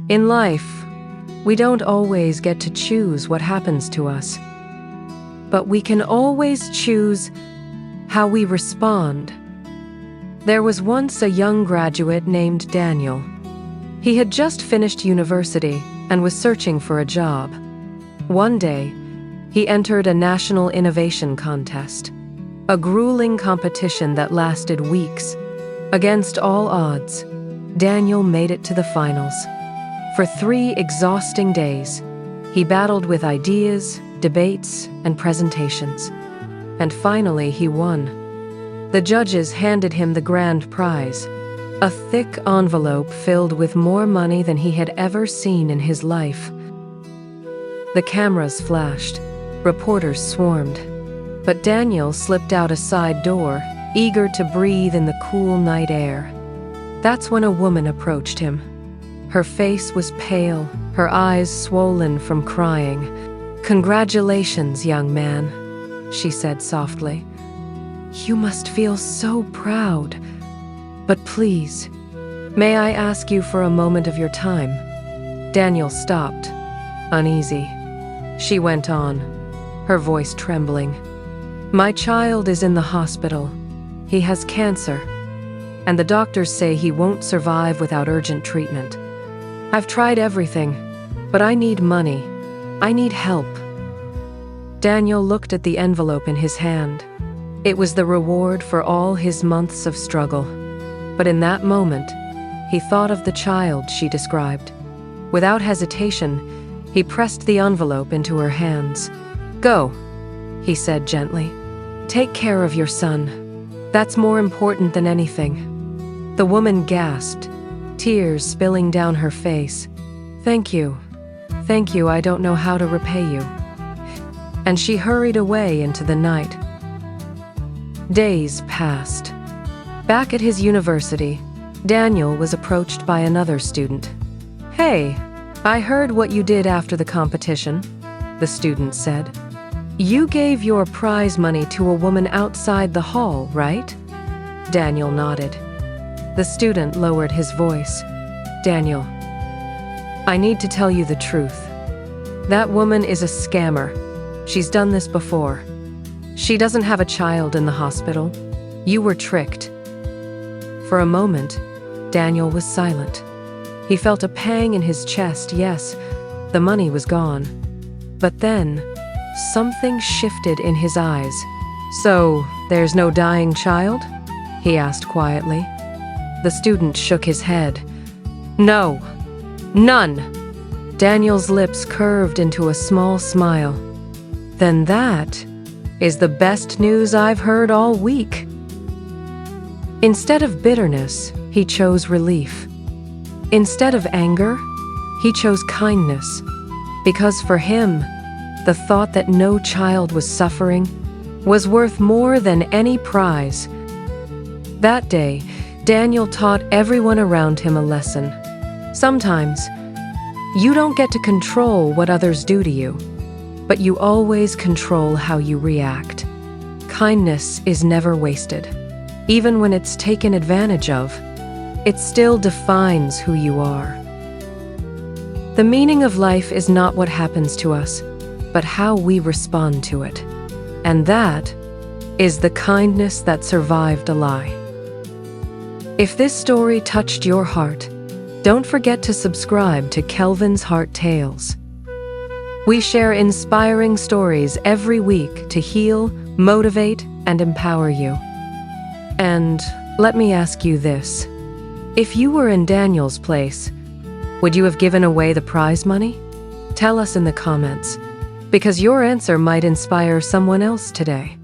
In life, we don't always get to choose what happens to us, but we can always choose how we respond. There was once a young graduate named Daniel. He had just finished university and was searching for a job. One day, he entered a national innovation contest, a grueling competition that lasted weeks. Against all odds, Daniel made it to the finals. For 3 exhausting days, he battled with ideas, debates, and presentations. And finally, he won. The judges handed him the grand prize, a thick envelope filled with more money than he had ever seen in his life. The cameras flashed, reporters swarmed, but Daniel slipped out a side door, eager to breathe in the cool night air. That's when a woman approached him. Her face was pale, her eyes swollen from crying. "Congratulations, young man," she said softly. "You must feel so proud. But please, may I ask you for a moment of your time?" Daniel stopped, uneasy. She went on, her voice trembling. "My child is in the hospital. He has cancer, and the doctors say he won't survive without urgent treatment. I've tried everything, but I need money. I need help." Daniel looked at the envelope in his hand. It was the reward for all his months of struggle. But in that moment, he thought of the child she described. Without hesitation, he pressed the envelope into her hands. "Go," he said gently. "Take care of your son. That's more important than anything." The woman gasped, tears spilling down her face. Thank you, I don't know how to repay you." And she hurried away into the night. Days passed. Back at his university, Daniel was approached by another student. "Hey, I heard what you did after the competition," the student said. "You gave your prize money to a woman outside the hall, right?" Daniel nodded. The student lowered his voice. "Daniel, I need to tell you the truth. That woman is a scammer. She's done this before. She doesn't have a child in the hospital. You were tricked." For a moment, Daniel was silent. He felt a pang in his chest. Yes, the money was gone. But then, something shifted in his eyes. "So, there's no dying child?" he asked quietly. The student shook his head. "No, none." Daniel's lips curved into a small smile. "Then that is the best news I've heard all week." Instead of bitterness, he chose relief. Instead of anger, he chose kindness. Because for him, the thought that no child was suffering was worth more than any prize. That day, Daniel taught everyone around him a lesson. Sometimes, you don't get to control what others do to you, but you always control how you react. Kindness is never wasted. Even when it's taken advantage of, it still defines who you are. The meaning of life is not what happens to us, but how we respond to it. And that is the kindness that survived a lie. If this story touched your heart, don't forget to subscribe to Kelvin's Heart Tales. We share inspiring stories every week to heal, motivate, and empower you. And let me ask you this. If you were in Daniel's place, would you have given away the prize money? Tell us in the comments, because your answer might inspire someone else today.